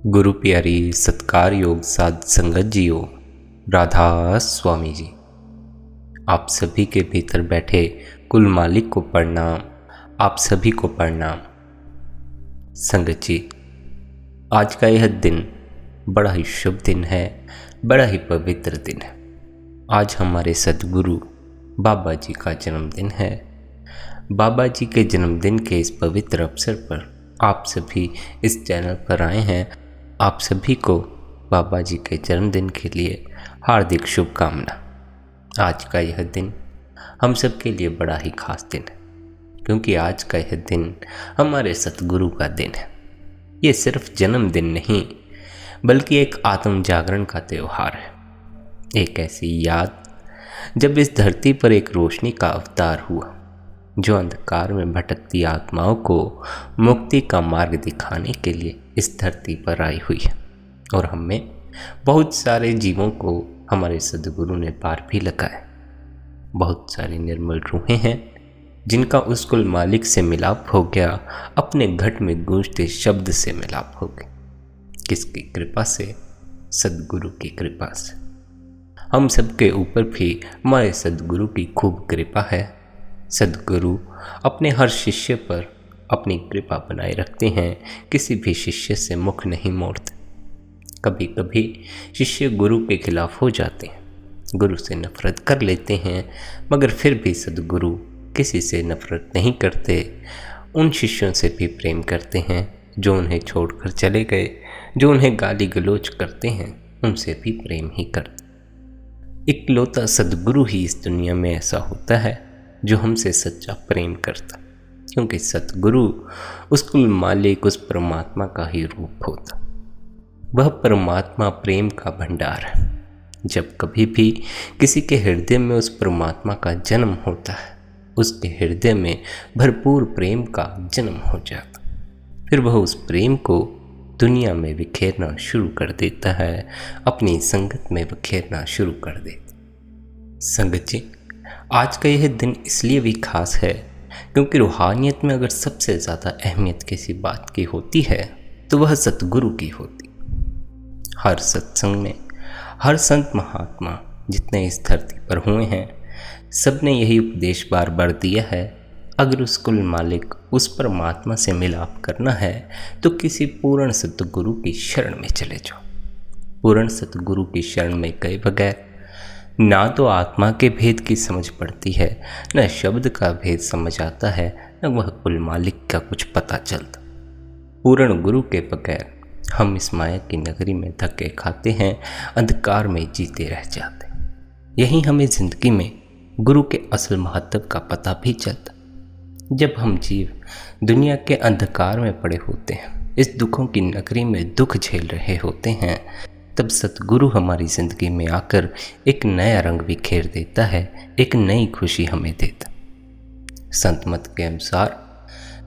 गुरु प्यारी सत्कार योग साध संगत जियो, राधा स्वामी जी। आप सभी के भीतर बैठे कुल मालिक को प्रणाम। आप सभी को प्रणाम। संगत जी, आज का यह दिन बड़ा ही शुभ दिन है, बड़ा ही पवित्र दिन है। आज हमारे सद्गुरु बाबा जी का जन्मदिन है। बाबा जी के जन्मदिन के इस पवित्र अवसर पर आप सभी इस चैनल पर आए हैं। आप सभी को बाबा जी के जन्मदिन के लिए हार्दिक शुभकामना। आज का यह दिन हम सब के लिए बड़ा ही खास दिन है, क्योंकि आज का यह दिन हमारे सतगुरु का दिन है। ये सिर्फ जन्मदिन नहीं, बल्कि एक आत्म जागरण का त्यौहार है। एक ऐसी याद जब इस धरती पर एक रोशनी का अवतार हुआ, जो अंधकार में भटकती आत्माओं को मुक्ति का मार्ग दिखाने के लिए इस धरती पर आई हुई है। और हमें बहुत सारे जीवों को हमारे सद्गुरु ने पार भी लगाए। बहुत सारी निर्मल रूहें हैं जिनका उस कुल मालिक से मिलाप हो गया, अपने घट में गूंजते शब्द से मिलाप हो गया। किसकी कृपा से? सद्गुरु की कृपा से। हम सबके ऊपर भी हमारे सद्गुरु की खूब कृपा है। सद्गुरु अपने हर शिष्य पर अपनी कृपा बनाए रखते हैं, किसी भी शिष्य से मुख नहीं मोड़ते। कभी कभी शिष्य गुरु के खिलाफ हो जाते हैं, गुरु से नफरत कर लेते हैं, मगर फिर भी सद्गुरु किसी से नफरत नहीं करते। उन शिष्यों से भी प्रेम करते हैं जो उन्हें छोड़कर चले गए, जो उन्हें गाली गलौज करते हैं, उनसे भी प्रेम ही करते। इकलौता सद्गुरु ही इस दुनिया में ऐसा होता है जो हमसे सच्चा प्रेम करता, क्योंकि सतगुरु उस कुल मालिक, उस परमात्मा का ही रूप होता। वह परमात्मा प्रेम का भंडार है। जब कभी भी किसी के हृदय में उस परमात्मा का जन्म होता है, उसके हृदय में भरपूर प्रेम का जन्म हो जाता। फिर वह उस प्रेम को दुनिया में बिखेरना शुरू कर देता है, अपनी संगत में बिखेरना शुरू कर देता। संगत जी, आज का यह दिन इसलिए भी खास है क्योंकि रूहानियत में अगर सबसे ज़्यादा अहमियत किसी बात की होती है तो वह सतगुरु की होती। हर सत्संग में हर संत महात्मा जितने इस धरती पर हुए हैं, सब ने यही उपदेश बार बार दिया है, अगर उस कुल मालिक, उस परमात्मा से मिलाप करना है तो किसी पूर्ण सतगुरु की शरण में चले जाओ। पूर्ण सतगुरु की शरण में गए बगैर ना तो आत्मा के भेद की समझ पड़ती है, न शब्द का भेद समझ आता है, न वह कुल मालिक का कुछ पता चलता। पूर्ण गुरु के बगैर हम इस माया की नगरी में धक्के खाते हैं, अंधकार में जीते रह जाते। यही हमें जिंदगी में गुरु के असल महत्व का पता भी चलता। जब हम जीव दुनिया के अंधकार में पड़े होते हैं, इस दुखों की नगरी में दुख झेल रहे होते हैं, तब सतगुरु हमारी ज़िंदगी में आकर एक नया रंग बिखेर देता है, एक नई खुशी हमें देता। संत मत के अनुसार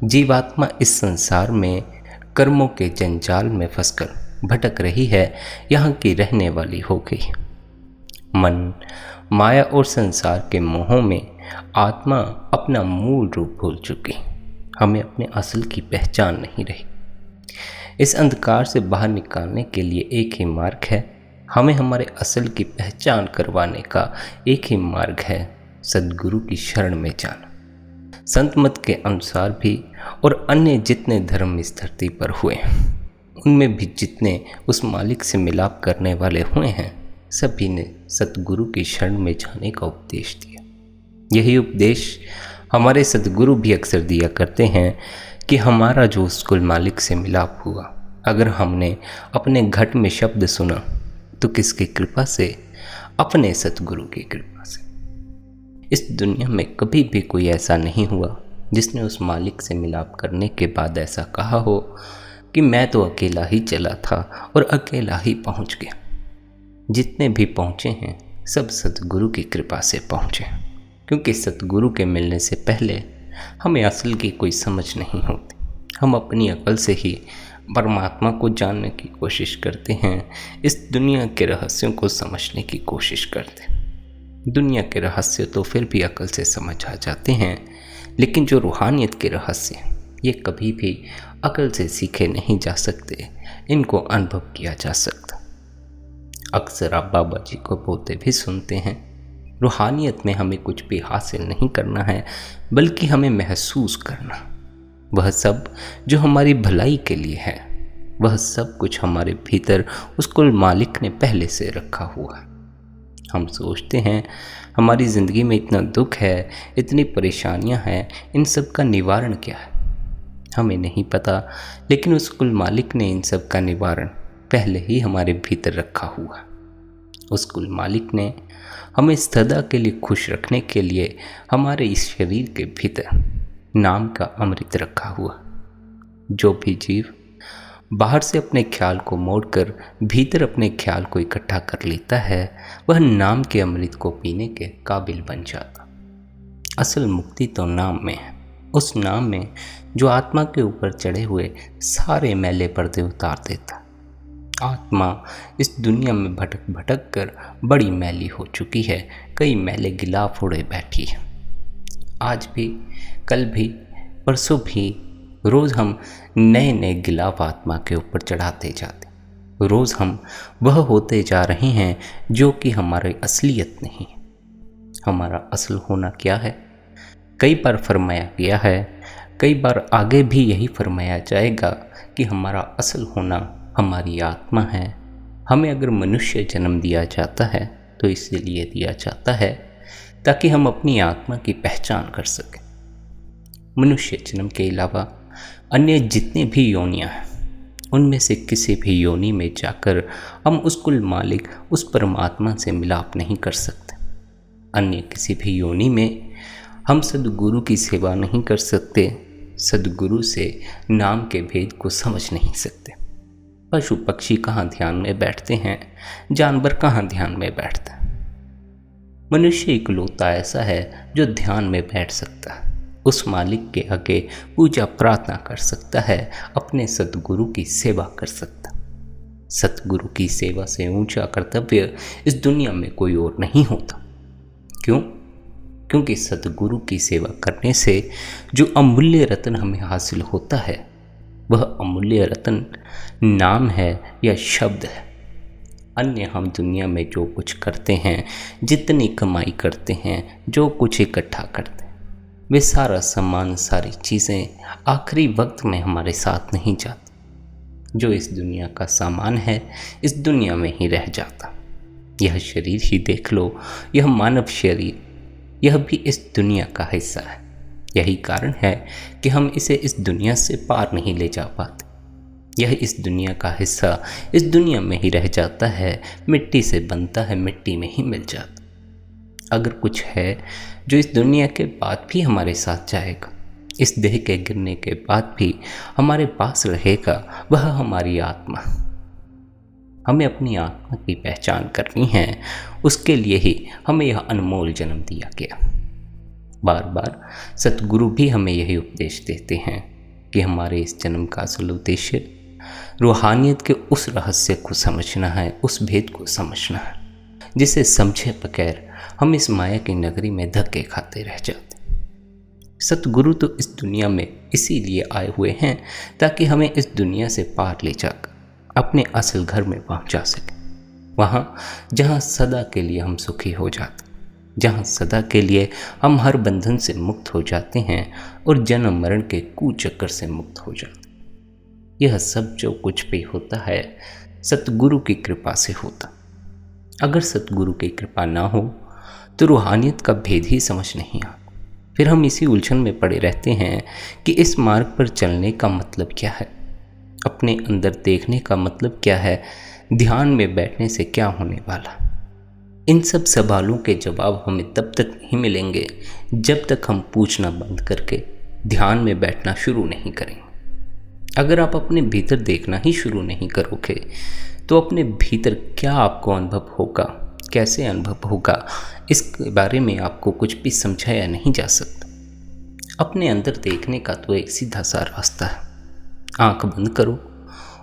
जीवात्मा इस संसार में कर्मों के जंजाल में फंसकर भटक रही है, यहाँ की रहने वाली हो गई। मन, माया और संसार के मोहों में आत्मा अपना मूल रूप भूल चुकी। हमें अपने असल की पहचान नहीं रही। इस अंधकार से बाहर निकालने के लिए एक ही मार्ग है, हमें हमारे असल की पहचान करवाने का एक ही मार्ग है, सद्गुरु की शरण में जाना। संत मत के अनुसार भी और अन्य जितने धर्म इस धरती पर हुए हैं, उनमें भी जितने उस मालिक से मिलाप करने वाले हुए हैं, सभी ने सतगुरु की शरण में जाने का उपदेश दिया। यही उपदेश हमारे सतगुरु भी अक्सर दिया करते हैं कि हमारा जो उस कुल मालिक से मिलाप हुआ, अगर हमने अपने घट में शब्द सुना तो किसकी कृपा से? अपने सतगुरु की कृपा से। इस दुनिया में कभी भी कोई ऐसा नहीं हुआ जिसने उस मालिक से मिलाप करने के बाद ऐसा कहा हो कि मैं तो अकेला ही चला था और अकेला ही पहुंच गया। जितने भी पहुंचे हैं सब सतगुरु की कृपा से पहुंचे, क्योंकि सतगुरु के मिलने से पहले हमें असल की कोई समझ नहीं होती। हम अपनी अकल से ही परमात्मा को जानने की कोशिश करते हैं, इस दुनिया के रहस्यों को समझने की कोशिश करते हैं। दुनिया के रहस्य तो फिर भी अकल से समझ आ जाते हैं, लेकिन जो रूहानियत के रहस्य, ये कभी भी अकल से सीखे नहीं जा सकते, इनको अनुभव किया जा सकता। अक्सर आप बाबा जी को बोलते भी सुनते हैं, रूहानियत में हमें कुछ भी हासिल नहीं करना है, बल्कि हमें महसूस करना, वह सब जो हमारी भलाई के लिए है, वह सब कुछ हमारे भीतर उस कुल मालिक ने पहले से रखा हुआ। हम सोचते हैं हमारी ज़िंदगी में इतना दुख है, इतनी परेशानियां हैं, इन सब का निवारण क्या है? हमें नहीं पता, लेकिन उस कुल मालिक ने इन सब का निवारण पहले ही हमारे भीतर रखा हुआ। उस कुल मालिक ने हमें सदा के लिए खुश रखने के लिए हमारे इस शरीर के भीतर नाम का अमृत रखा हुआ। जो भी जीव बाहर से अपने ख्याल को मोड़कर भीतर अपने ख्याल को इकट्ठा कर लेता है, वह नाम के अमृत को पीने के काबिल बन जाता। असल मुक्ति तो नाम में है, उस नाम में जो आत्मा के ऊपर चढ़े हुए सारे मैले पर्दे उतार देता। आत्मा इस दुनिया में भटक भटक कर बड़ी मैली हो चुकी है, कई मैले गिलाफ उड़े बैठी है। आज भी, कल भी, परसों भी रोज़ हम नए नए गिलाफ आत्मा के ऊपर चढ़ाते जाते। रोज़ हम वह होते जा रहे हैं जो कि हमारी असलियत नहीं है। हमारा असल होना क्या है? कई बार फरमाया गया है, कई बार आगे भी यही फरमाया जाएगा कि हमारा असल होना हमारी आत्मा है। हमें अगर मनुष्य जन्म दिया जाता है तो इसीलिए दिया जाता है ताकि हम अपनी आत्मा की पहचान कर सकें। मनुष्य जन्म के अलावा अन्य जितने भी योनियां हैं, उनमें से किसी भी योनि में जाकर हम उस कुल मालिक, उस परमात्मा से मिलाप नहीं कर सकते। अन्य किसी भी योनि में हम सद्गुरु की सेवा नहीं कर सकते, सद्गुरु से नाम के भेद को समझ नहीं सकते। पशु पक्षी कहाँ ध्यान में बैठते हैं, जानवर कहाँ ध्यान में बैठते हैं। मनुष्य इकलौता ऐसा है जो ध्यान में बैठ सकता है, उस मालिक के आगे पूजा प्रार्थना कर सकता है, अपने सतगुरु की सेवा कर सकता। सतगुरु की सेवा से ऊंचा कर्तव्य इस दुनिया में कोई और नहीं होता। क्यों? क्योंकि सतगुरु की सेवा करने से जो अमूल्य रत्न हमें हासिल होता है, वह अमूल्य रत्न नाम है या शब्द है। अन्य हम दुनिया में जो कुछ करते हैं, जितनी कमाई करते हैं, जो कुछ इकट्ठा करते हैं, वे सारा सामान, सारी चीज़ें आखिरी वक्त में हमारे साथ नहीं जाती। जो इस दुनिया का सामान है, इस दुनिया में ही रह जाता। यह शरीर ही देख लो, यह मानव शरीर, यह भी इस दुनिया का हिस्सा है। यही कारण है कि हम इसे इस दुनिया से पार नहीं ले जा पाते। यह इस दुनिया का हिस्सा इस दुनिया में ही रह जाता है, मिट्टी से बनता है, मिट्टी में ही मिल जाता। अगर कुछ है जो इस दुनिया के बाद भी हमारे साथ जाएगा, इस देह के गिरने के बाद भी हमारे पास रहेगा, वह हमारी आत्मा। हमें अपनी आत्मा की पहचान करनी है, उसके लिए ही हमें यह अनमोल जन्म दिया गया। बार बार सतगुरु भी हमें यही उपदेश देते हैं कि हमारे इस जन्म का असल उद्देश्य रूहानियत के उस रहस्य को समझना है, उस भेद को समझना है, जिसे समझे बगैर हम इस माया की नगरी में धक्के खाते रह जाते। सतगुरु तो इस दुनिया में इसीलिए आए हुए हैं ताकि हमें इस दुनिया से पार ले जाकर अपने असल घर में पहुंचा सके, वहाँ जहाँ सदा के लिए हम सुखी हो जाते, जहाँ सदा के लिए हम हर बंधन से मुक्त हो जाते हैं और जन्म मरण के कुचक्कर से मुक्त हो जाते। यह सब जो कुछ भी होता है सतगुरु की कृपा से होता। अगर सतगुरु की कृपा ना हो तो रूहानियत का भेद ही समझ नहीं आता। फिर हम इसी उलझन में पड़े रहते हैं कि इस मार्ग पर चलने का मतलब क्या है, अपने अंदर देखने का मतलब क्या है, ध्यान में बैठने से क्या होने वाला। इन सब सवालों के जवाब हमें तब तक नहीं मिलेंगे जब तक हम पूछना बंद करके ध्यान में बैठना शुरू नहीं करेंगे। अगर आप अपने भीतर देखना ही शुरू नहीं करोगे तो अपने भीतर क्या आपको अनुभव होगा, कैसे अनुभव होगा, इसके बारे में आपको कुछ भी समझाया नहीं जा सकता। अपने अंदर देखने का तो एक सीधा सा रास्ता है, आंख बंद करो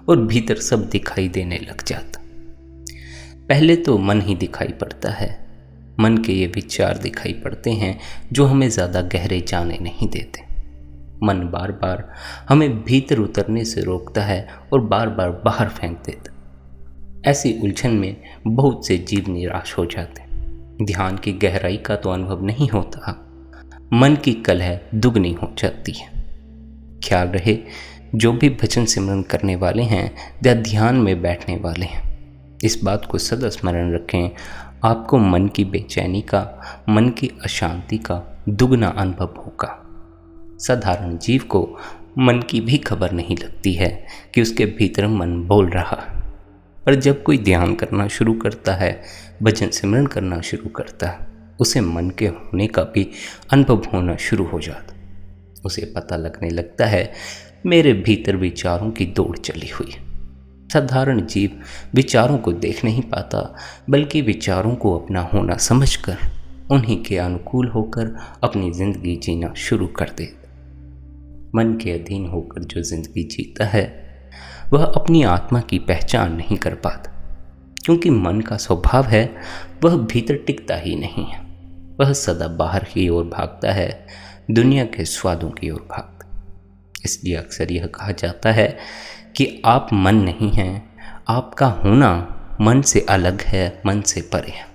और भीतर सब दिखाई देने लग जाता। पहले तो मन ही दिखाई पड़ता है, मन के ये विचार दिखाई पड़ते हैं जो हमें ज़्यादा गहरे जाने नहीं देते। मन बार बार हमें भीतर उतरने से रोकता है और बार बार बाहर फेंक देता। ऐसी उलझन में बहुत से जीव निराश हो जाते हैं। ध्यान की गहराई का तो अनुभव नहीं होता, मन की कलह दुगनी हो जाती है। ख्याल रहे, जो भी भजन सिमरन करने वाले हैं या ध्यान में बैठने वाले हैं, इस बात को सदा स्मरण रखें, आपको मन की बेचैनी का, मन की अशांति का दुगना अनुभव होगा। साधारण जीव को मन की भी खबर नहीं लगती है कि उसके भीतर मन बोल रहा है, पर जब कोई ध्यान करना शुरू करता है, भजन सिमरन करना शुरू करता है, उसे मन के होने का भी अनुभव होना शुरू हो जाता। उसे पता लगने लगता है मेरे भीतर विचारों की दौड़ चली हुई। साधारण जीव विचारों को देख नहीं पाता, बल्कि विचारों को अपना होना समझकर उन्हीं के अनुकूल होकर अपनी जिंदगी जीना शुरू कर देता। मन के अधीन होकर जो जिंदगी जीता है, वह अपनी आत्मा की पहचान नहीं कर पाता, क्योंकि मन का स्वभाव है वह भीतर टिकता ही नहीं है। वह सदा बाहर की ओर भागता है, दुनिया के स्वादों की ओर भागता। इसलिए अक्सर यह कहा जाता है कि आप मन नहीं हैं, आपका होना मन से अलग है, मन से परे है।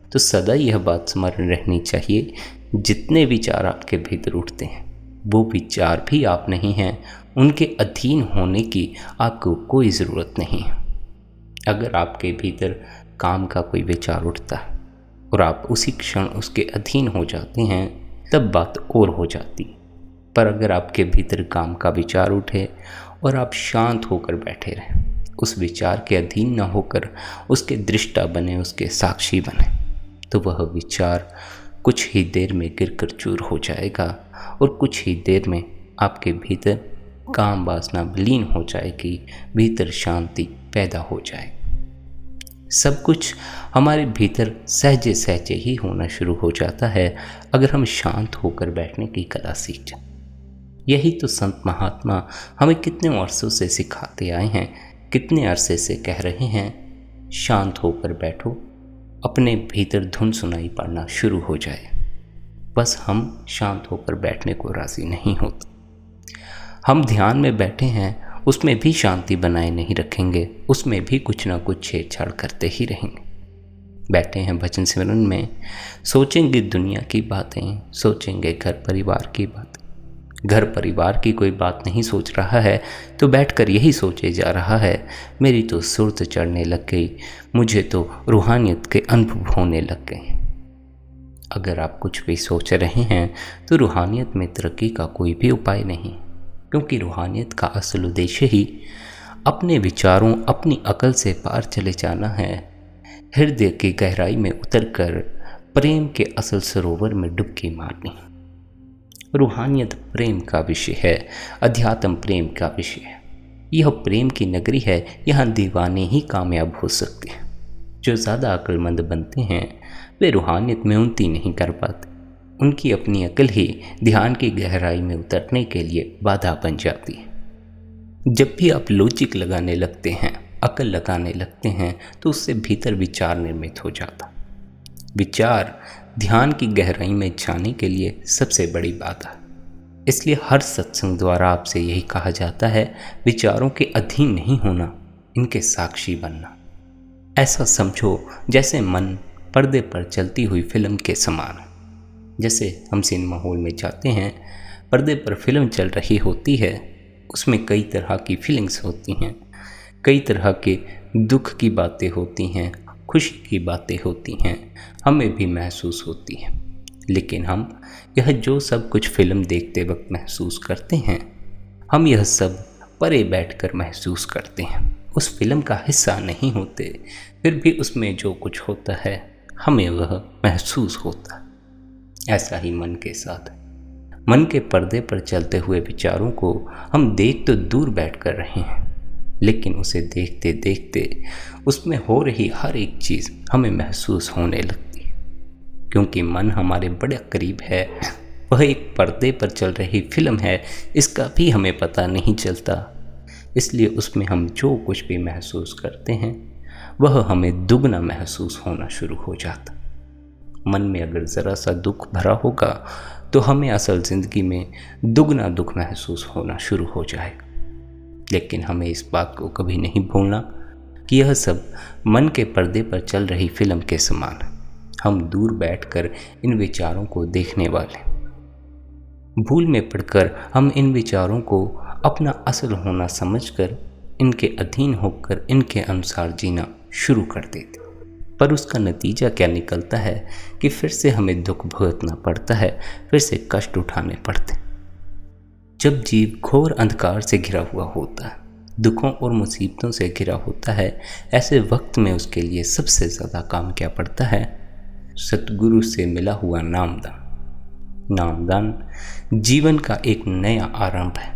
तो सदा यह बात स्मरण रहनी चाहिए, जितने विचार आपके भीतर उठते हैं वो विचार भी आप नहीं हैं, उनके अधीन होने की आपको कोई ज़रूरत नहीं है। अगर आपके भीतर काम का कोई विचार उठता है और आप उसी क्षण उसके अधीन हो जाते हैं, तब बात और हो जाती। पर अगर आपके भीतर काम का विचार उठे और आप शांत होकर बैठे रहें, उस विचार के अधीन न होकर उसके दृष्टा बने, उसके साक्षी बने, तो वह विचार कुछ ही देर में गिरकर चूर हो जाएगा और कुछ ही देर में आपके भीतर काम वासना विलीन हो जाएगी, भीतर शांति पैदा हो जाएगी। सब कुछ हमारे भीतर सहजे सहजे ही होना शुरू हो जाता है अगर हम शांत होकर बैठने की कला सीख जाएं। यही तो संत महात्मा हमें कितने वर्षों से सिखाते आए हैं, कितने अरसे से कह रहे हैं, शांत होकर बैठो, अपने भीतर धुन सुनाई पड़ना शुरू हो जाए। बस हम शांत होकर बैठने को राजी नहीं होते। हम ध्यान में बैठे हैं, उसमें भी शांति बनाए नहीं रखेंगे, उसमें भी कुछ ना कुछ छेड़छाड़ करते ही रहेंगे। बैठे हैं भजन सिमरन में, सोचेंगे दुनिया की बातें, सोचेंगे घर परिवार की बातें। घर परिवार की कोई बात नहीं सोच रहा है तो बैठकर यही सोचे जा रहा है, मेरी तो सुर्त चढ़ने लग गई, मुझे तो रूहानियत के अनुभव होने लग गए। अगर आप कुछ भी सोच रहे हैं तो रूहानियत में तरक्की का कोई भी उपाय नहीं, क्योंकि रूहानियत का असल उद्देश्य ही अपने विचारों, अपनी अकल से पार चले जाना है, हृदय की गहराई में उतरकर प्रेम के असल सरोवर में डुबकी मारनी। रूहानियत प्रेम का विषय है, अध्यात्म प्रेम का विषय है। यह प्रेम की नगरी है, यहाँ दीवाने ही कामयाब हो सकते हैं। जो ज़्यादा अक्लमंद बनते हैं वे रूहानियत में उन्नति नहीं कर पाते, उनकी अपनी अकल ही ध्यान की गहराई में उतरने के लिए बाधा बन जाती है। जब भी आप लॉजिक लगाने लगते हैं, अकल लगाने लगते हैं, तो उससे भीतर विचार निर्मित हो जाता। विचार ध्यान की गहराई में जाने के लिए सबसे बड़ी बात है। इसलिए हर सत्संग द्वारा आपसे यही कहा जाता है, विचारों के अधीन नहीं होना, इनके साक्षी बनना। ऐसा समझो जैसे मन पर्दे पर चलती हुई फिल्म के समान है। जैसे हम सिनेमा हॉल में जाते हैं, पर्दे पर फिल्म चल रही होती है, उसमें कई तरह की फीलिंग्स होती हैं, कई तरह के दुख की बातें होती हैं, खुशी की बातें होती हैं, हमें भी महसूस होती हैं। लेकिन हम यह जो सब कुछ फिल्म देखते वक्त महसूस करते हैं, हम यह सब परे बैठकर महसूस करते हैं, उस फिल्म का हिस्सा नहीं होते। फिर भी उसमें जो कुछ होता है हमें वह महसूस होता है। ऐसा ही मन के साथ है। मन के पर्दे पर चलते हुए विचारों को हम देख तो दूर बैठ कर रहे हैं, लेकिन उसे देखते देखते उसमें हो रही हर एक चीज़ हमें महसूस होने लगती है। क्योंकि मन हमारे बड़े करीब है, वह एक पर्दे पर चल रही फिल्म है, इसका भी हमें पता नहीं चलता। इसलिए उसमें हम जो कुछ भी महसूस करते हैं वह हमें दुगना महसूस होना शुरू हो जाता। मन में अगर ज़रा सा दुख भरा होगा तो हमें असल ज़िंदगी में दुगना दुख महसूस होना शुरू हो जाएगा। लेकिन हमें इस बात को कभी नहीं भूलना कि यह सब मन के पर्दे पर चल रही फिल्म के समान है। हम दूर बैठकर इन विचारों को देखने वाले, भूल में पड़कर हम इन विचारों को अपना असल होना समझकर इनके अधीन होकर इनके अनुसार जीना शुरू कर देते। पर उसका नतीजा क्या निकलता है कि फिर से हमें दुख भुगतना पड़ता है, फिर से कष्ट उठाने पड़ते। जब जीव घोर अंधकार से घिरा हुआ होता है, दुखों और मुसीबतों से घिरा होता है, ऐसे वक्त में उसके लिए सबसे ज़्यादा काम क्या पड़ता है? सतगुरु से मिला हुआ नामदान। नामदान जीवन का एक नया आरंभ है।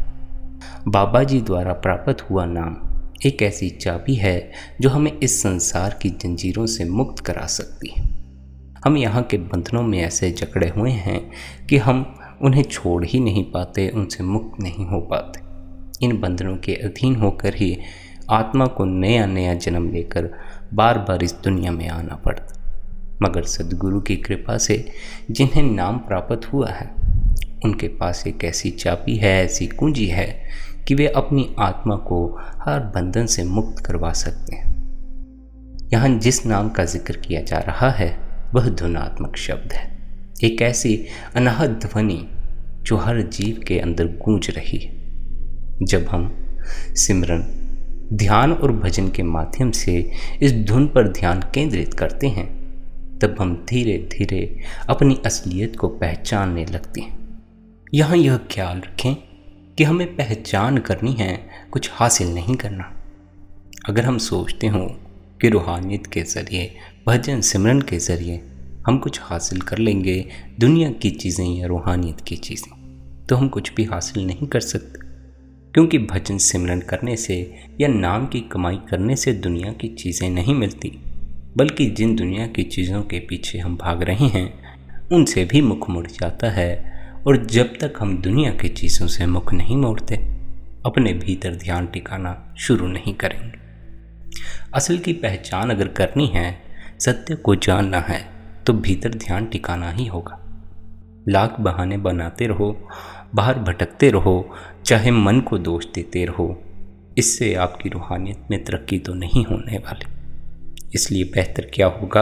बाबा जी द्वारा प्राप्त हुआ नाम एक ऐसी चाबी है जो हमें इस संसार की जंजीरों से मुक्त करा सकती है। हम यहाँ के बंधनों में ऐसे जकड़े हुए हैं कि हम उन्हें छोड़ ही नहीं पाते, उनसे मुक्त नहीं हो पाते। इन बंधनों के अधीन होकर ही आत्मा को नया नया जन्म लेकर बार बार इस दुनिया में आना पड़ता। मगर सद्गुरु की कृपा से जिन्हें नाम प्राप्त हुआ है, उनके पास एक ऐसी चाबी है, ऐसी कुंजी है कि वे अपनी आत्मा को हर बंधन से मुक्त करवा सकते हैं। यहाँ जिस नाम का जिक्र किया जा रहा है वह ध्वनात्मक शब्द है, एक ऐसी अनाहत ध्वनि जो हर जीव के अंदर गूंज रही है। जब हम सिमरन, ध्यान और भजन के माध्यम से इस धुन पर ध्यान केंद्रित करते हैं, तब हम धीरे धीरे अपनी असलियत को पहचानने लगते हैं। यहाँ यह ख्याल रखें कि हमें पहचान करनी है, कुछ हासिल नहीं करना। अगर हम सोचते हों कि रूहानियत के ज़रिए, भजन सिमरन के ज़रिए हम कुछ हासिल कर लेंगे, दुनिया की चीज़ें या रूहानियत की चीज़ें, तो हम कुछ भी हासिल नहीं कर सकते। क्योंकि भजन सिमरन करने से या नाम की कमाई करने से दुनिया की चीज़ें नहीं मिलती, बल्कि जिन दुनिया की चीज़ों के पीछे हम भाग रहे हैं उनसे भी मुख मुड़ जाता है। और जब तक हम दुनिया की चीज़ों से मुख नहीं मोड़ते, अपने भीतर ध्यान टिकाना शुरू नहीं करेंगे। असल की पहचान अगर करनी है, सत्य को जानना है, तो भीतर ध्यान टिकाना ही होगा। लाख बहाने बनाते रहो, बाहर भटकते रहो, चाहे मन को दोष देते रहो, इससे आपकी रूहानियत में तरक्की तो नहीं होने वाली। इसलिए बेहतर क्या होगा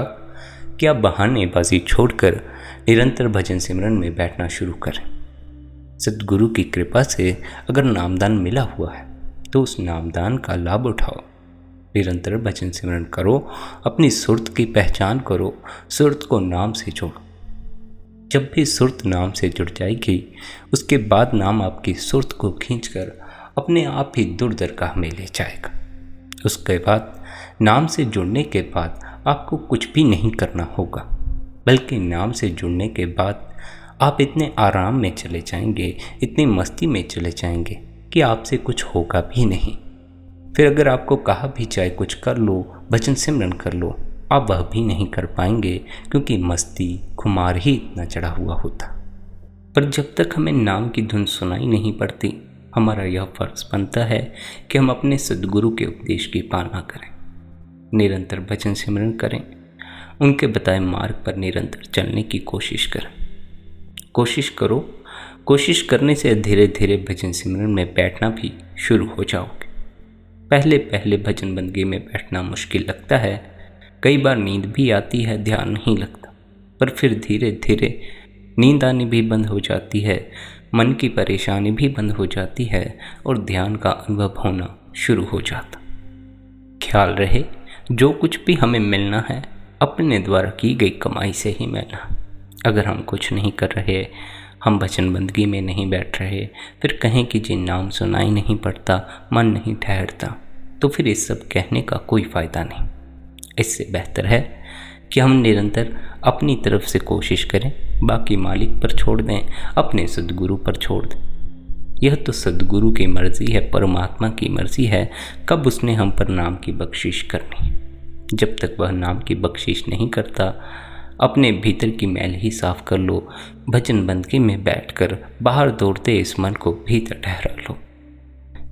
कि आप बहानेबाजी छोड़कर निरंतर भजन सिमरन में बैठना शुरू करें। सद्गुरु की कृपा से अगर नामदान मिला हुआ है तो उस नामदान का लाभ उठाओ। निरंतर भजन सिमरन करो, अपनी सुरत की पहचान करो, सुरत को नाम से जोड़ो। जब भी सुरत नाम से जुड़ जाएगी, उसके बाद नाम आपकी सुरत को खींचकर अपने आप ही दूर दरगाह में ले जाएगा। उसके बाद नाम से जुड़ने के बाद आपको कुछ भी नहीं करना होगा, बल्कि नाम से जुड़ने के बाद आप इतने आराम में चले जाएंगे, इतनी मस्ती में चले जाएंगे कि आपसे कुछ होगा भी नहीं। फिर अगर आपको कहा भी जाए कुछ कर लो, भजन सिमरन कर लो, आप वह भी नहीं कर पाएंगे, क्योंकि मस्ती खुमार ही इतना चढ़ा हुआ होता। पर जब तक हमें नाम की धुन सुनाई नहीं पड़ती, हमारा यह फर्ज बनता है कि हम अपने सद्गुरु के उपदेश की पालना करें, निरंतर भजन सिमरन करें, उनके बताए मार्ग पर निरंतर चलने की कोशिश करें। कोशिश करने से धीरे धीरे भजन सिमरन में बैठना भी शुरू हो जाओगे। पहले पहले भजन बंदगी में बैठना मुश्किल लगता है, कई बार नींद भी आती है, ध्यान नहीं लगता। पर फिर धीरे धीरे नींद आनी भी बंद हो जाती है, मन की परेशानी भी बंद हो जाती है और ध्यान का अनुभव होना शुरू हो जाता। ख्याल रहे, जो कुछ भी हमें मिलना है अपने द्वारा की गई कमाई से ही मिलना। अगर हम कुछ नहीं कर रहे, हम भजन बंदगी में नहीं बैठ रहे, फिर कहें कि जी नाम सुनाई नहीं पड़ता, मन नहीं ठहरता, तो फिर इस सब कहने का कोई फ़ायदा नहीं। इससे बेहतर है कि हम निरंतर अपनी तरफ से कोशिश करें, बाकी मालिक पर छोड़ दें, अपने सद्गुरु पर छोड़ दें। यह तो सद्गुरु की मर्ज़ी है, परमात्मा की मर्ज़ी है, कब उसने हम पर नाम की बख्शिश करनी। जब तक वह नाम की बख्शिश नहीं करता, अपने भीतर की मैल ही साफ कर लो। भजन बंदगी में बैठकर बाहर दौड़ते इस मन को भीतर ठहरा लो।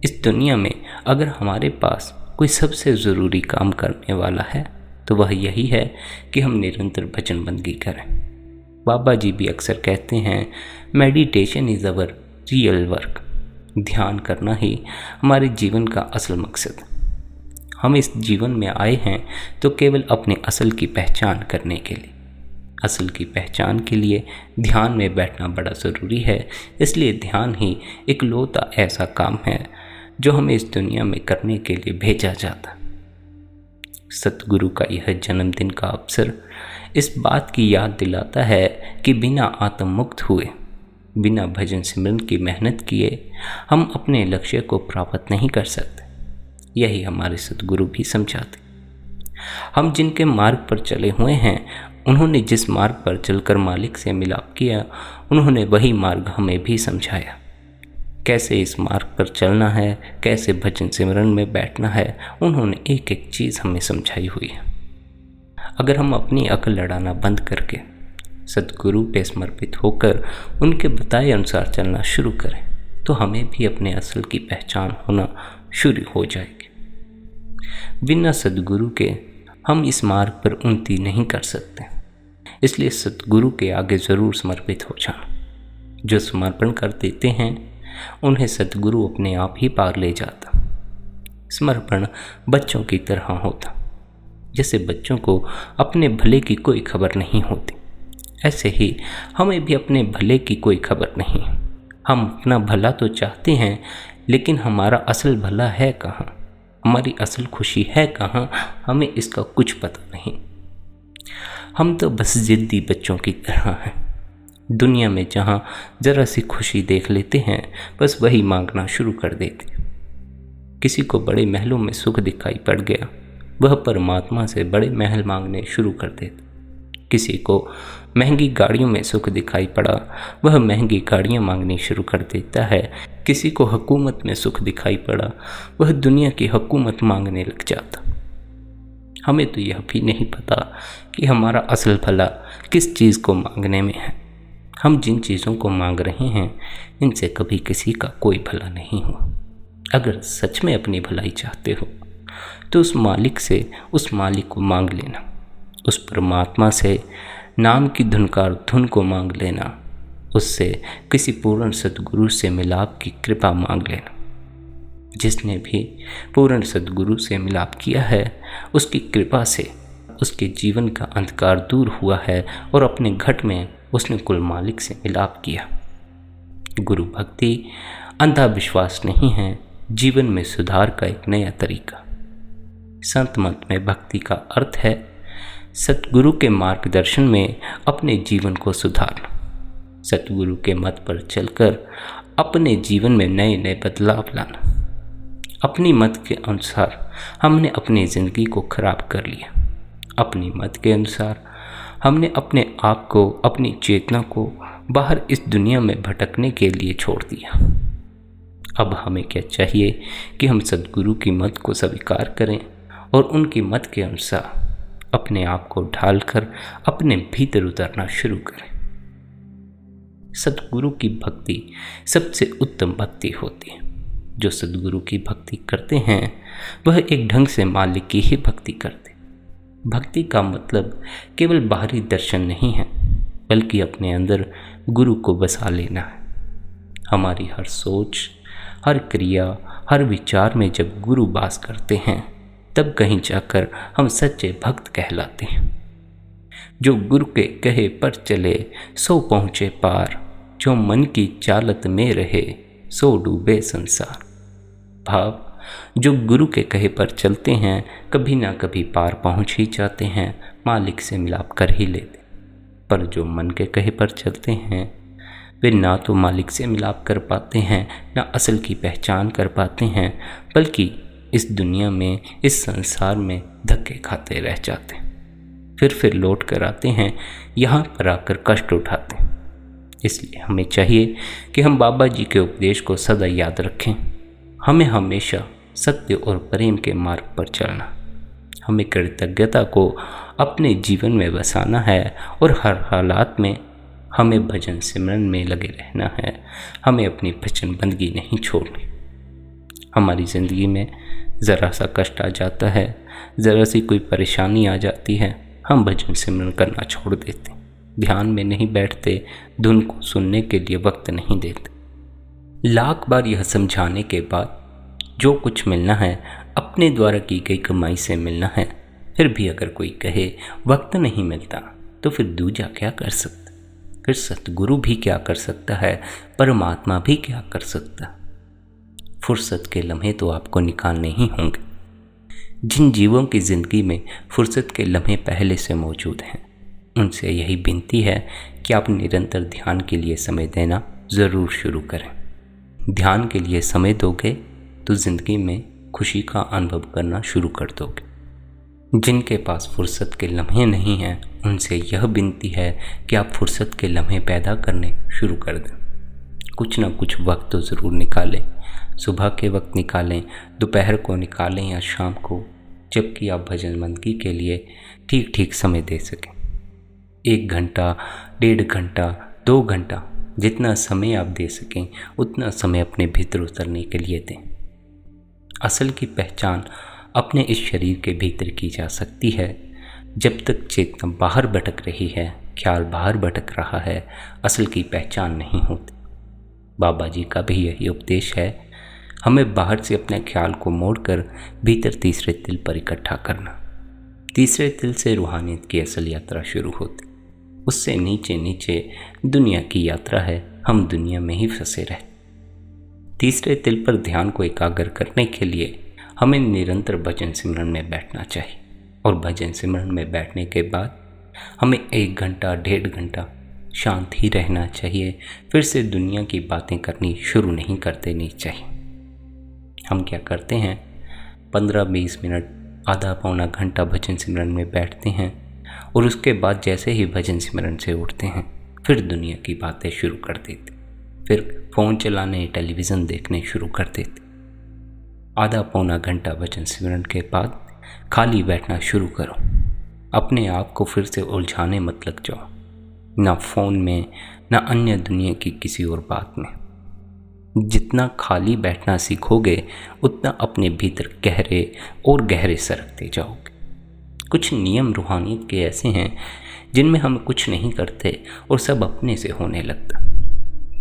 इस दुनिया में अगर हमारे पास कोई सबसे ज़रूरी काम करने वाला है तो वह यही है कि हम निरंतर भजन बंदगी करें। बाबा जी भी अक्सर कहते हैं, meditation is our real work. ध्यान करना ही हमारे जीवन का असल मकसद। हम इस जीवन में आए हैं तो केवल अपने असल की पहचान करने के लिए। असल की पहचान के लिए ध्यान में बैठना बड़ा ज़रूरी है। इसलिए ध्यान ही इकलौता ऐसा काम है जो हमें इस दुनिया में करने के लिए भेजा जाता। सतगुरु का यह जन्मदिन का अवसर इस बात की याद दिलाता है कि बिना आत्म मुक्त हुए, बिना भजन सिमरन की मेहनत किए हम अपने लक्ष्य को प्राप्त नहीं कर सकते। यही हमारे सतगुरु भी समझाते। हम जिनके मार्ग पर चले हुए हैं, उन्होंने जिस मार्ग पर चलकर मालिक से मिलाप किया, उन्होंने वही मार्ग हमें भी समझाया। कैसे इस मार्ग पर चलना है, कैसे भजन सिमरन में बैठना है, उन्होंने एक एक चीज़ हमें समझाई हुई है। अगर हम अपनी अकल लड़ाना बंद करके सतगुरु पे समर्पित होकर उनके बताए अनुसार चलना शुरू करें तो हमें भी अपने असल की पहचान होना शुरू हो जाएगी। बिना सतगुरु के हम इस मार्ग पर उन्नति नहीं कर सकते। इसलिए सतगुरु के आगे ज़रूर समर्पित हो जाना। जो समर्पण कर देते हैं उन्हें सतगुरु अपने आप ही पार ले जाता। समर्पण बच्चों की तरह होता। जैसे बच्चों को अपने भले की कोई खबर नहीं होती, ऐसे ही हमें भी अपने भले की कोई खबर नहीं। हम अपना भला तो चाहते हैं, लेकिन हमारा असल भला है कहाँ, हमारी असल खुशी है कहाँ, हमें इसका कुछ पता नहीं। हम तो बस जिद्दी बच्चों की तरह हैं। दुनिया में जहाँ ज़रा सी खुशी देख लेते हैं, बस वही मांगना शुरू कर देते। किसी को बड़े महलों में सुख दिखाई पड़ गया, वह परमात्मा से बड़े महल मांगने शुरू कर देते। किसी को महंगी गाड़ियों में सुख दिखाई पड़ा, वह महंगी गाड़ियाँ मांगनी शुरू कर देता है। किसी को हुकूमत में सुख दिखाई पड़ा, वह दुनिया की हुकूमत मांगने लग जाता। हमें तो यह भी नहीं पता कि हमारा असल भला किस चीज़ को मांगने में है। हम जिन चीज़ों को मांग रहे हैं, इनसे कभी किसी का कोई भला नहीं हुआ। अगर सच में अपनी भलाई चाहते हो तो उस मालिक से उस मालिक को मांग लेना, उस परमात्मा से नाम की धुनकार धुन को मांग लेना, उससे किसी पूर्ण सतगुरु से मिलाप की कृपा मांग लेना। जिसने भी पूर्ण सतगुरु से मिलाप किया है, उसकी कृपा से उसके जीवन का अंधकार दूर हुआ है और अपने घट में उसने कुल मालिक से मिलाप किया। गुरु भक्ति अंधा विश्वास नहीं है, जीवन में सुधार का एक नया तरीका। संत मत में भक्ति का अर्थ है सतगुरु के मार्गदर्शन में अपने जीवन को सुधारना, सतगुरु के मत पर चलकर अपने जीवन में नए नए बदलाव लाना। अपनी मत के अनुसार हमने अपनी ज़िंदगी को खराब कर लिया। अपनी मत के अनुसार हमने अपने आप को, अपनी चेतना को बाहर इस दुनिया में भटकने के लिए छोड़ दिया। अब हमें क्या चाहिए कि हम सतगुरु की मत को स्वीकार करें और उनकी मत के अनुसार अपने आप को ढालकर अपने भीतर उतरना शुरू करें। सतगुरु की भक्ति सबसे उत्तम भक्ति होती है। जो सतगुरु की भक्ति करते हैं वह एक ढंग से मालिक की ही भक्ति करते। भक्ति का मतलब केवल बाहरी दर्शन नहीं है, बल्कि अपने अंदर गुरु को बसा लेना है। हमारी हर सोच, हर क्रिया, हर विचार में जब गुरु वास करते हैं, तब कहीं जाकर हम सच्चे भक्त कहलाते हैं। जो गुरु के कहे पर चले सो पहुँचे पार, जो मन की चालत में रहे सो डूबे संसार। भाव, जो गुरु के कहे पर चलते हैं कभी ना कभी पार पहुँच ही जाते हैं, मालिक से मिलाप कर ही लेते। पर जो मन के कहे पर चलते हैं वे ना तो मालिक से मिलाप कर पाते हैं, ना असल की पहचान कर पाते हैं, बल्कि इस दुनिया में, इस संसार में धक्के खाते रह जाते। फिर लौट कर आते हैं, यहाँ पर आकर कष्ट उठाते। इसलिए हमें चाहिए कि हम बाबा जी के उपदेश को सदा याद रखें। हमें हमेशा सत्य और प्रेम के मार्ग पर चलना, हमें कृतज्ञता को अपने जीवन में बसाना है और हर हालात में हमें भजन सिमरन में लगे रहना है। हमें अपनी वचन बंदगी नहीं छोड़नी। हमारी ज़िंदगी में ज़रा सा कष्ट आ जाता है, ज़रा सी कोई परेशानी आ जाती है, हम भजन सिमरन करना छोड़ देते हैं। ध्यान में नहीं बैठते, धुन को सुनने के लिए वक्त नहीं देते। लाख बार यह समझाने के बाद जो कुछ मिलना है अपने द्वारा की गई कमाई से मिलना है, फिर भी अगर कोई कहे वक्त नहीं मिलता, तो फिर दूजा क्या कर सकता? फिर सतगुरु भी क्या कर सकता है? परमात्मा भी क्या कर सकता? फुर्सत के लम्हे तो आपको निकालने ही होंगे। जिन जीवों की जिंदगी में फुर्सत के लम्हे पहले से मौजूद हैं, उनसे यही विनती है कि आप निरंतर ध्यान के लिए समय देना ज़रूर शुरू करें। ध्यान के लिए समय दोगे तो ज़िंदगी में खुशी का अनुभव करना शुरू कर दोगे। जिनके पास फुर्सत के लम्हे नहीं हैं, उनसे यह विनती है कि आप फुर्सत के लम्हे पैदा करने शुरू कर दें। कुछ ना कुछ वक्त तो ज़रूर निकालें। सुबह के वक्त निकालें, दोपहर को निकालें या शाम को, जबकि आप भजन बंदगी के लिए ठीक ठीक समय दे सकें। 1 घंटा, 1.5 घंटा, 2 घंटा, जितना समय आप दे सकें उतना समय अपने भीतर उतरने के लिए दें। असल की पहचान अपने इस शरीर के भीतर की जा सकती है। जब तक चेतना बाहर भटक रही है, ख्याल बाहर भटक रहा है, असल की पहचान नहीं होती। बाबा जी का भी यही उपदेश है, हमें बाहर से अपने ख्याल को मोड़कर भीतर तीसरे तिल पर इकट्ठा करना। तीसरे तिल से रूहानियत की असल यात्रा शुरू होती। उससे नीचे नीचे दुनिया की यात्रा है, हम दुनिया में ही फंसे रहे। तीसरे तिल पर ध्यान को एकाग्र करने के लिए हमें निरंतर भजन सिमरन में बैठना चाहिए, और भजन सिमरन में बैठने के बाद हमें 1 घंटा, 1.5 घंटा शांत ही रहना चाहिए। फिर से दुनिया की बातें करनी शुरू नहीं कर देनी चाहिए। हम क्या करते हैं, 15-20 मिनट, आधा पौना घंटा भजन सिमरन में बैठते हैं, और उसके बाद जैसे ही भजन सिमरन से उठते हैं फिर दुनिया की बातें शुरू कर देते, फिर फ़ोन चलाने, टेलीविज़न देखने शुरू कर देते। आधा पौना घंटा भजन सिमरन के बाद खाली बैठना शुरू करो। अपने आप को फिर से उलझाने मत लग जाओ, ना फ़ोन में, ना अन्य दुनिया की किसी और बात में। जितना खाली बैठना सीखोगे उतना अपने भीतर गहरे और गहरे सरकते जाओगे। कुछ नियम रूहानियत के ऐसे हैं जिनमें हम कुछ नहीं करते और सब अपने से होने लगता।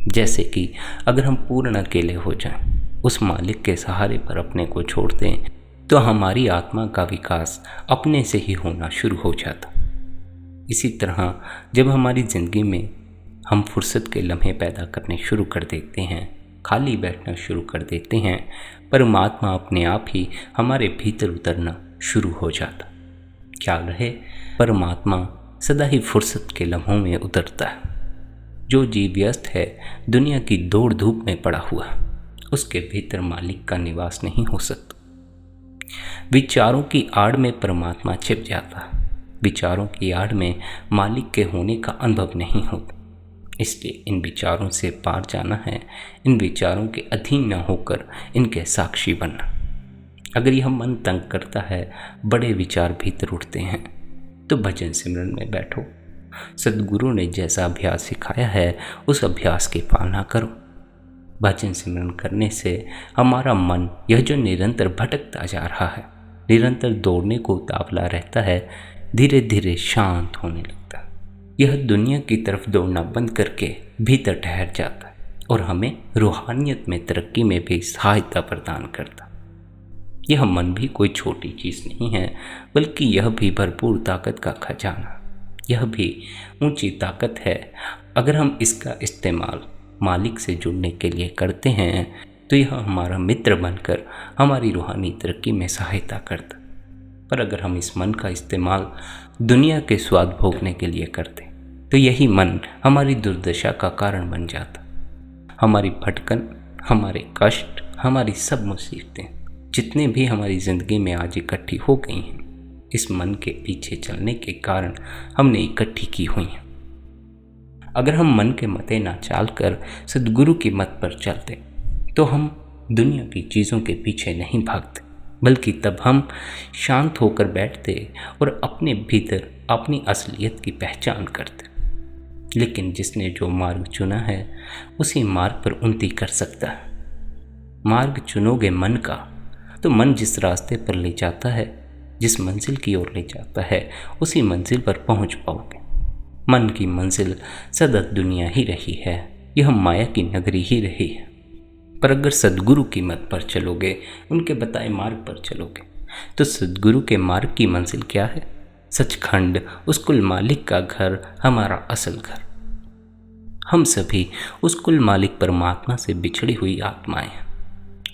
जैसे कि अगर हम पूर्ण अकेले हो जाएं, उस मालिक के सहारे पर अपने को छोड़ दें, तो हमारी आत्मा का विकास अपने से ही होना शुरू हो जाता। इसी तरह जब हमारी ज़िंदगी में हम फुर्सत के लम्हे पैदा करने शुरू कर देते हैं, खाली बैठना शुरू कर देते हैं, परमात्मा अपने आप ही हमारे भीतर उतरना शुरू हो जाता। ख्याल रहे, परमात्मा सदा ही फुर्सत के लम्हों में उतरता है। जो जीव व्यस्त है, दुनिया की दौड़ धूप में पड़ा हुआ, उसके भीतर मालिक का निवास नहीं हो सकता। विचारों की आड़ में परमात्मा छिप जाता, विचारों की आड़ में मालिक के होने का अनुभव नहीं होता। इसलिए इन विचारों से पार जाना है, इन विचारों के अधीन न होकर इनके साक्षी बनना। अगर यह मन तंग करता है, बड़े विचार भीतर उठते हैं, तो भजन सिमरन में बैठो। सद्गुरु ने जैसा अभ्यास सिखाया है उस अभ्यास की पालना करो। भजन सिमरन करने से हमारा मन, यह जो निरंतर भटकता जा रहा है, निरंतर दौड़ने को उतावला रहता है, धीरे धीरे शांत होने लगता है। यह दुनिया की तरफ दौड़ना बंद करके भीतर ठहर जाता है और हमें रूहानियत में तरक्की में भी सहायता प्रदान करता है। यह मन भी कोई छोटी चीज़ नहीं है, बल्कि यह भी भरपूर ताकत का खजाना, यह भी ऊंची ताकत है। अगर हम इसका इस्तेमाल मालिक से जुड़ने के लिए करते हैं तो यह हमारा मित्र बनकर हमारी रूहानी तरक्की में सहायता करता। पर अगर हम इस मन का इस्तेमाल दुनिया के स्वाद भोगने के लिए करते तो यही मन हमारी दुर्दशा का कारण बन जाता। हमारी भटकन, हमारे कष्ट, हमारी सब मुसीबतें जितने भी हमारी ज़िंदगी में आज इकट्ठी हो गई हैं, इस मन के पीछे चलने के कारण हमने इकट्ठी की हुई हैं। अगर हम मन के मते ना चाल कर सद्गुरु की मत पर चलते तो हम दुनिया की चीज़ों के पीछे नहीं भागते, बल्कि तब हम शांत होकर बैठते और अपने भीतर अपनी असलियत की पहचान करते। लेकिन जिसने जो मार्ग चुना है उसी मार्ग पर उन्नति कर सकता है। मार्ग चुनोगे मन का तो मन जिस रास्ते पर ले जाता है, जिस मंजिल की ओर ले जाता है, उसी मंजिल पर पहुंच पाओगे। मन की मंजिल सदा दुनिया ही रही है, यह माया की नगरी ही रही है। पर अगर सद्गुरु की मत पर चलोगे, उनके बताए मार्ग पर चलोगे, तो सद्गुरु के मार्ग की मंजिल क्या है? सचखंड, उस कुल मालिक का घर, हमारा असल घर। हम सभी उस कुल मालिक परमात्मा से बिछड़ी हुई आत्माएं हैं।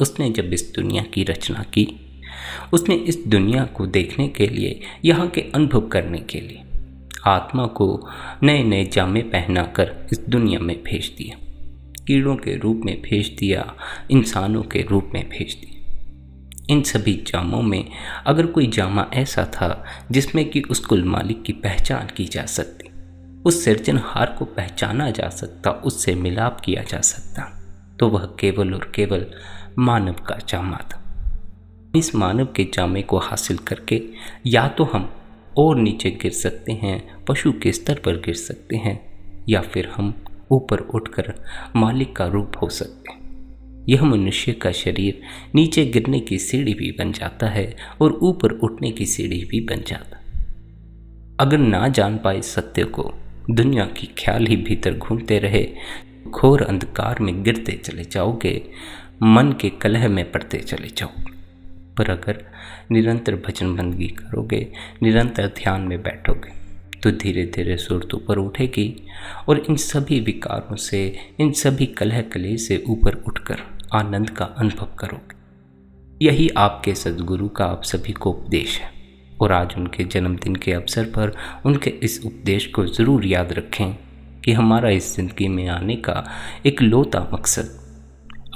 उसने जब इस दुनिया की रचना की, उसने इस दुनिया को देखने के लिए, यहाँ के अनुभव करने के लिए आत्मा को नए नए जामे पहनाकर इस दुनिया में भेज दिया। कीड़ों के रूप में भेज दिया, इंसानों के रूप में भेज दिया। इन सभी जामों में अगर कोई जामा ऐसा था जिसमें कि उस कुल मालिक की पहचान की जा सकती, उस सृजनहार को पहचाना जा सकता, उससे मिलाप किया जा सकता, तो वह केवल और केवल मानव का जामा था। इस मानव के जामे को हासिल करके या तो हम और नीचे गिर सकते हैं, पशु के स्तर पर गिर सकते हैं, या फिर हम ऊपर उठकर मालिक का रूप हो सकते हैं। यह मनुष्य का शरीर नीचे गिरने की सीढ़ी भी बन जाता है और ऊपर उठने की सीढ़ी भी बन जाता। अगर ना जान पाए सत्य को, दुनिया की ख्याल ही भीतर घूमते रहे, घोर अंधकार में गिरते चले जाओगे, मन के कलह में पड़ते चले जाओगे। पर अगर निरंतर भजन बंदगी करोगे, निरंतर ध्यान में बैठोगे, तो धीरे धीरे सुरत ऊपर उठेगी और इन सभी विकारों से, इन सभी कलह कलेह से ऊपर उठकर आनंद का अनुभव करोगे। यही आपके सद्गुरु का आप सभी को उपदेश है। और आज उनके जन्मदिन के अवसर पर उनके इस उपदेश को ज़रूर याद रखें कि हमारा इस ज़िंदगी में आने का एक लौता मकसद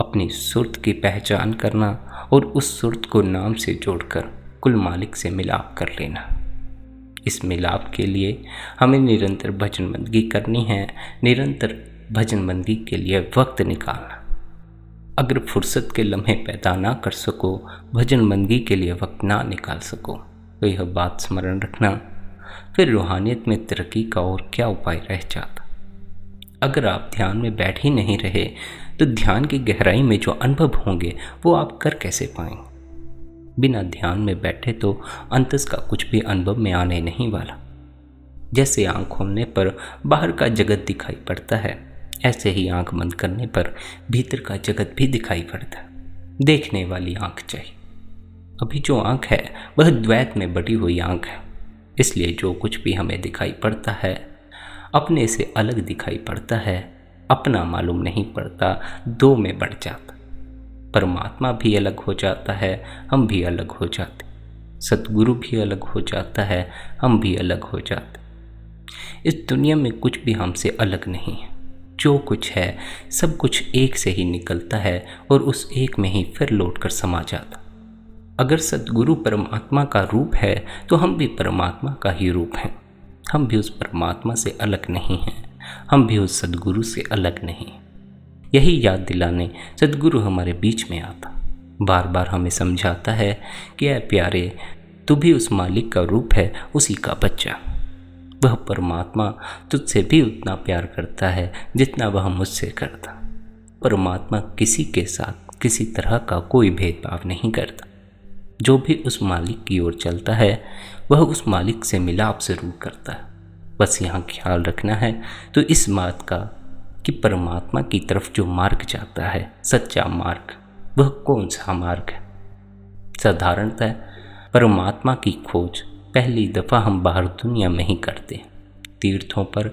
अपनी सुरत की पहचान करना और उस सुरत को नाम से जोड़कर कुल मालिक से मिलाप कर लेना। इस मिलाप के लिए हमें निरंतर भजन बंदगी करनी है, निरंतर भजन बंदगी के लिए वक्त निकालना। अगर फुर्सत के लम्हे पैदा ना कर सको, भजन बंदगी के लिए वक्त ना निकाल सको, तो यह बात स्मरण रखना, फिर रूहानियत में तरक्की का और क्या उपाय रह जाता। अगर आप ध्यान में बैठ ही नहीं रहे, तो ध्यान की गहराई में जो अनुभव होंगे वो आप कर कैसे पाएंगे? बिना ध्यान में बैठे तो अंतस का कुछ भी अनुभव में आने नहीं वाला। जैसे आंख खोलने पर बाहर का जगत दिखाई पड़ता है, ऐसे ही आंख बंद करने पर भीतर का जगत भी दिखाई पड़ता है। देखने वाली आंख चाहिए। अभी जो आंख है वह द्वैत में बटी हुई आंख है, इसलिए जो कुछ भी हमें दिखाई पड़ता है अपने से अलग दिखाई पड़ता है, अपना मालूम नहीं पड़ता, दो में बढ़ जाता। परमात्मा भी अलग हो जाता है, हम भी अलग हो जाते। सतगुरु भी अलग हो जाता है, हम भी अलग हो जाते। इस दुनिया में कुछ भी हमसे अलग नहीं है। जो कुछ है सब कुछ एक से ही निकलता है और उस एक में ही फिर लौट कर समा जाता। अगर सतगुरु परमात्मा का रूप है तो हम भी परमात्मा का ही रूप हैं। हम भी उस परमात्मा से अलग नहीं हैं, हम भी उस सतगुरु से अलग नहीं। यही याद दिलाने सतगुरु हमारे बीच में आता, बार बार हमें समझाता है कि ऐ प्यारे, तू भी उस मालिक का रूप है, उसी का बच्चा। वह परमात्मा तुझसे भी उतना प्यार करता है जितना वह मुझसे करता। परमात्मा किसी के साथ किसी तरह का कोई भेदभाव नहीं करता। जो भी उस मालिक की ओर चलता है वह उस मालिक से मिलाप ज़रूर करता है। बस यहाँ ख्याल रखना है तो इस बात का कि परमात्मा की तरफ जो मार्ग जाता है, सच्चा मार्ग, वह कौन सा मार्ग है? साधारणतः परमात्मा की खोज पहली दफ़ा हम बाहर दुनिया में ही करते हैं, तीर्थों पर,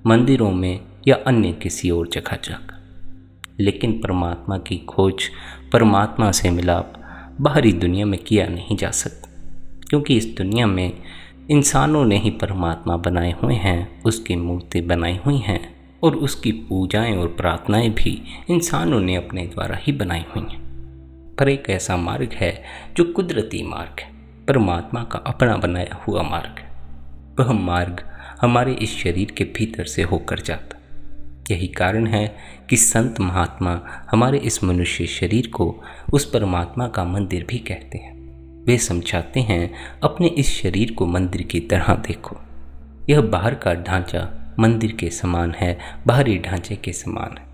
मंदिरों में या अन्य किसी और जगह जाकर। लेकिन परमात्मा की खोज, परमात्मा से मिलाप बाहरी दुनिया में किया नहीं जा सकता, क्योंकि इस दुनिया में इंसानों ने ही परमात्मा बनाए हुए हैं, उसकी मूर्ति बनाई हुई हैं और उसकी पूजाएं और प्रार्थनाएं भी इंसानों ने अपने द्वारा ही बनाई हुई हैं। पर एक ऐसा मार्ग है जो कुदरती मार्ग है, परमात्मा का अपना बनाया हुआ मार्ग है। वह मार्ग हमारे इस शरीर के भीतर से होकर जाता। यही कारण है कि संत महात्मा हमारे इस मनुष्य शरीर को उस परमात्मा का मंदिर भी कहते हैं। वे समझाते हैं अपने इस शरीर को मंदिर की तरह देखो। यह बाहर का ढांचा मंदिर के समान है, बाहरी ढांचे के समान है।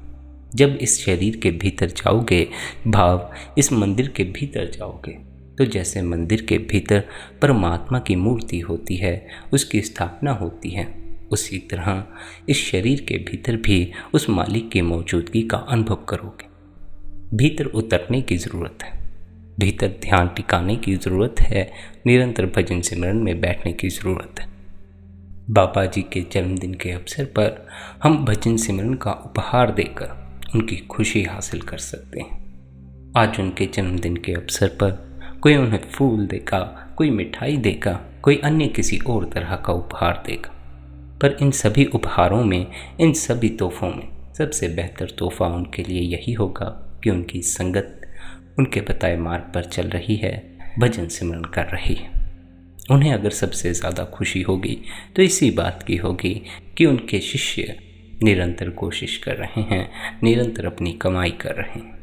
जब इस शरीर के भीतर जाओगे, भाव इस मंदिर के भीतर जाओगे, तो जैसे मंदिर के भीतर परमात्मा की मूर्ति होती है, उसकी स्थापना होती है, उसी तरह इस शरीर के भीतर भी उस मालिक की मौजूदगी का अनुभव करोगे। भीतर उतरने की ज़रूरत है, भीतर ध्यान टिकाने की ज़रूरत है, निरंतर भजन सिमरन में बैठने की ज़रूरत है। बाबा जी के जन्मदिन के अवसर पर हम भजन सिमरन का उपहार देकर उनकी खुशी हासिल कर सकते हैं। आज उनके जन्मदिन के अवसर पर कोई उन्हें फूल देगा, कोई मिठाई देगा, कोई अन्य किसी और तरह का उपहार देगा, पर इन सभी उपहारों में, इन सभी तोहफों में सबसे बेहतर तोहफा उनके लिए यही होगा कि उनकी संगत उनके बताए मार्ग पर चल रही है, भजन सिमरन कर रही है। उन्हें अगर सबसे ज़्यादा खुशी होगी तो इसी बात की होगी कि उनके शिष्य निरंतर कोशिश कर रहे हैं, निरंतर अपनी कमाई कर रहे हैं।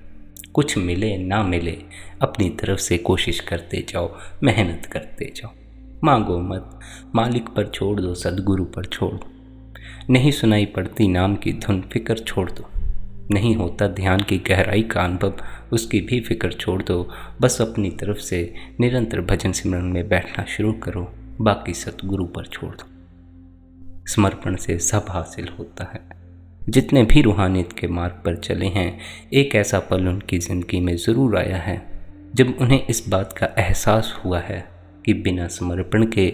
कुछ मिले ना मिले, अपनी तरफ से कोशिश करते जाओ, मेहनत करते जाओ, मांगो मत, मालिक पर छोड़ दो, सदगुरु पर छोड़ दो। नहीं सुनाई पड़ती नाम की धुन, फिक्र छोड़ दो। नहीं होता ध्यान की गहराई का अनुभव, उसकी भी फिक्र छोड़ दो। बस अपनी तरफ से निरंतर भजन सिमरन में बैठना शुरू करो, बाकी सतगुरु पर छोड़ दो। समर्पण से सब हासिल होता है। जितने भी रूहानियत के मार्ग पर चले हैं, एक ऐसा पल उनकी ज़िंदगी में ज़रूर आया है जब उन्हें इस बात का एहसास हुआ है कि बिना समर्पण के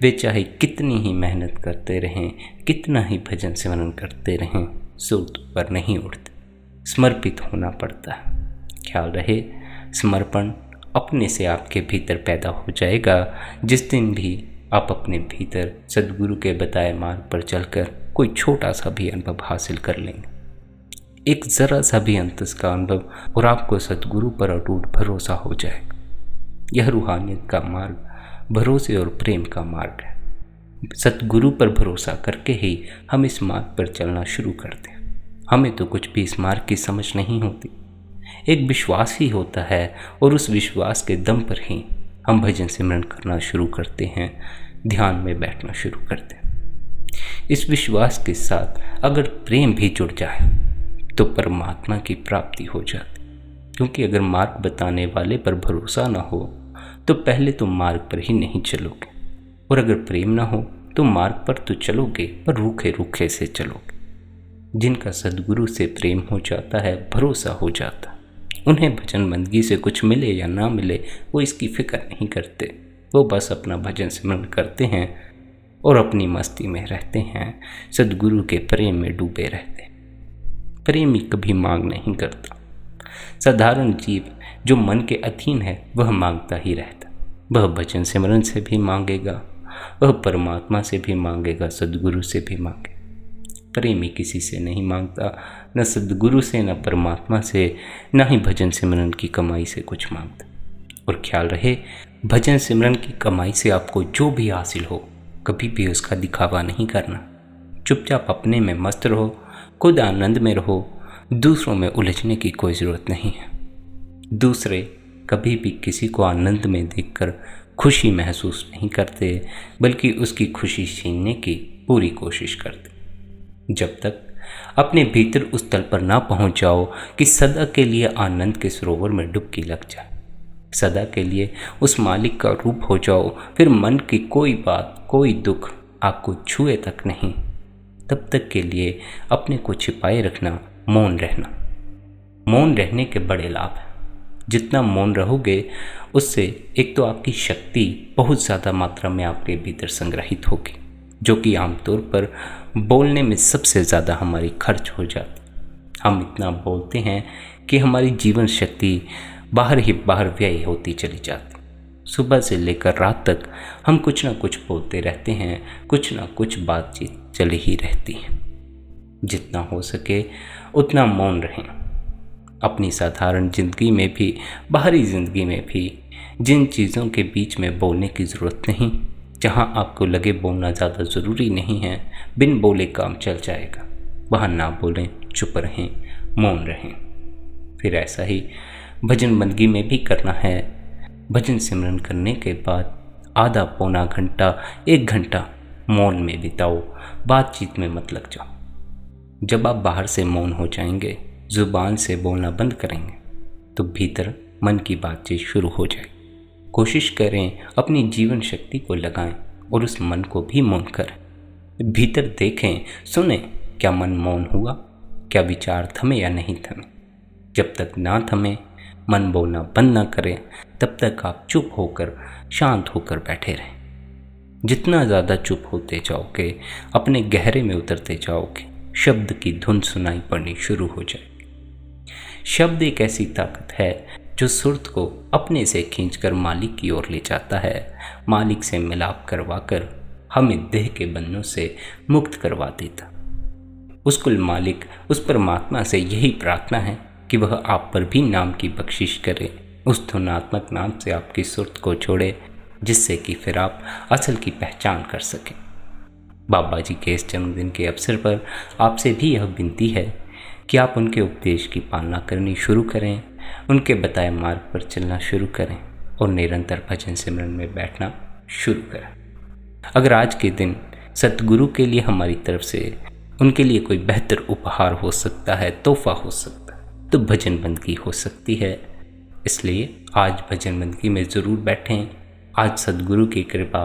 वे चाहे कितनी ही मेहनत करते रहें, कितना ही भजन सिमरन करते रहें, सूरत पर नहीं उठते। समर्पित होना पड़ता है। ख्याल रहे, समर्पण अपने से आपके भीतर पैदा हो जाएगा जिस दिन भी आप अपने भीतर सदगुरु के बताए मार्ग पर चलकर कोई छोटा सा भी अनुभव हासिल कर लेंगे। एक ज़रा सा भी अंतस का अनुभव और आपको सदगुरु पर अटूट भरोसा हो जाएगा। यह रूहानियत का मार्ग भरोसे और प्रेम का मार्ग है। सतगुरु पर भरोसा करके ही हम इस मार्ग पर चलना शुरू करते हैं। हमें तो कुछ भी इस मार्ग की समझ नहीं होती, एक विश्वास ही होता है और उस विश्वास के दम पर ही हम भजन सिमरन करना शुरू करते हैं, ध्यान में बैठना शुरू करते हैं। इस विश्वास के साथ अगर प्रेम भी जुड़ जाए तो परमात्मा की प्राप्ति हो जाती, क्योंकि अगर मार्ग बताने वाले पर भरोसा ना हो तो पहले तो मार्ग पर ही नहीं चलोगे, और अगर प्रेम ना हो तो मार्ग पर तो चलोगे पर रूखे रूखे से चलोगे। जिनका सदगुरु से प्रेम हो जाता है, भरोसा हो जाता है, उन्हें भजन बंदगी से कुछ मिले या ना मिले वो इसकी फिक्र नहीं करते। वो बस अपना भजन सिमरन करते हैं और अपनी मस्ती में रहते हैं, सदगुरु के प्रेम में डूबे रहते हैं। प्रेमी कभी मांग नहीं करता। साधारण जीव जो मन के अधीन है वह मांगता ही रहता। वह भजन सिमरन से भी मांगेगा, वह परमात्मा से भी मांगेगा, सदगुरु से भी मांगेगा। प्रेमी किसी से नहीं मांगता, न सदगुरु से, न परमात्मा से, न ही भजन सिमरन की कमाई से कुछ मांगता। और ख्याल रहे, भजन सिमरन की कमाई से आपको जो भी हासिल हो कभी भी उसका दिखावा नहीं करना। चुपचाप अपने में मस्त रहो, खुद आनंद में रहो, दूसरों में उलझने की कोई ज़रूरत नहीं है। दूसरे कभी भी किसी को आनंद में देखकर खुशी महसूस नहीं करते, बल्कि उसकी खुशी छीनने की पूरी कोशिश करते। जब तक अपने भीतर उस तल पर ना पहुंच जाओ कि सदा के लिए आनंद के सरोवर में डुबकी लग जाए, सदा के लिए उस मालिक का रूप हो जाओ, फिर मन की कोई बात, कोई दुख आपको छुए तक नहीं, तब तक के लिए अपने को छिपाए रखना, मौन रहना। मौन रहने के बड़े लाभ हैं। जितना मौन रहोगे उससे एक तो आपकी शक्ति बहुत ज़्यादा मात्रा में आपके भीतर संग्रहित होगी, जो कि आमतौर पर बोलने में सबसे ज़्यादा हमारी खर्च हो जाती। हम इतना बोलते हैं कि हमारी जीवन शक्ति बाहर ही बाहर व्यय होती चली जाती। सुबह से लेकर रात तक हम कुछ ना कुछ बोलते रहते हैं, कुछ ना कुछ बातचीत चली ही रहती है। जितना हो सके उतना मौन रहें। अपनी साधारण ज़िंदगी में भी, बाहरी ज़िंदगी में भी जिन चीज़ों के बीच में बोलने की ज़रूरत नहीं, जहाँ आपको लगे बोलना ज़्यादा ज़रूरी नहीं है, बिन बोले काम चल जाएगा, वहाँ ना बोलें, चुप रहें, मौन रहें। फिर ऐसा ही भजन बंदगी में भी करना है। भजन सिमरन करने के बाद आधा पौना घंटा, 1 घंटा मौन में बिताओ, बातचीत में मत लग जाओ। जब आप बाहर से मौन हो जाएंगे, ज़ुबान से बोलना बंद करेंगे, तो भीतर मन की बातचीत शुरू हो जाएगी। कोशिश करें अपनी जीवन शक्ति को लगाएं और उस मन को भी मौन करें। भीतर देखें, सुने, क्या मन मौन हुआ, क्या विचार थमे या नहीं थमे। जब तक ना थमे, मन बोलना बंद ना करे, तब तक आप चुप होकर, शांत होकर बैठे रहें। जितना ज़्यादा चुप होते जाओगे, अपने गहरे में उतरते जाओगे, शब्द की धुन सुनाई पड़नी शुरू हो जाएगी। शब्द एक ऐसी ताकत है जो सुर्त को अपने से खींचकर मालिक की ओर ले जाता है, मालिक से मिलाप करवाकर हमें देह के बंधनों से मुक्त करवा देता। उस कुल मालिक, उस परमात्मा से यही प्रार्थना है कि वह आप पर भी नाम की बख्शिश करे, उस धुनात्मक नाम से आपकी सुर्त को जोड़े, जिससे कि फिर आप असल की पहचान कर सकें। बाबा जी के इस जन्मदिन के अवसर पर आपसे भी यह विनती है कि आप उनके उपदेश की पालना करनी शुरू करें, उनके बताए मार्ग पर चलना शुरू करें और निरंतर भजन सिमरन में बैठना शुरू करें। अगर आज के दिन सतगुरु के लिए हमारी तरफ से उनके लिए कोई बेहतर उपहार हो सकता है, तोहफा हो सकता है, तो भजन बंदगी हो सकती है। इसलिए आज भजन बंदगी में ज़रूर बैठें। आज सतगुरु की कृपा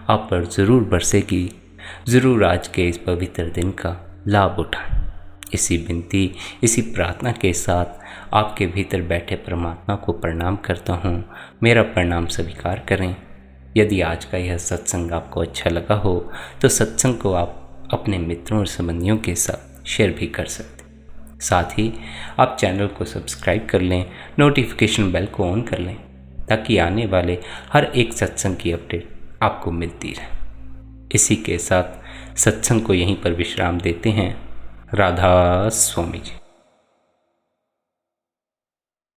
आप पर ज़रूर बरसेगी। ज़रूर आज के इस पवित्र दिन का लाभ उठाएं। इसी विनती, इसी प्रार्थना के साथ आपके भीतर बैठे परमात्मा को प्रणाम करता हूँ। मेरा प्रणाम स्वीकार करें। यदि आज का यह सत्संग आपको अच्छा लगा हो तो सत्संग को आप अपने मित्रों और संबंधियों के साथ शेयर भी कर सकते। साथ ही आप चैनल को सब्सक्राइब कर लें, नोटिफिकेशन बेल को ऑन कर लें, ताकि आने वाले हर एक सत्संग की अपडेट आपको मिलती रहे। इसी के साथ सत्संग को यहीं पर विश्राम देते हैं। राधा स्वामी जी।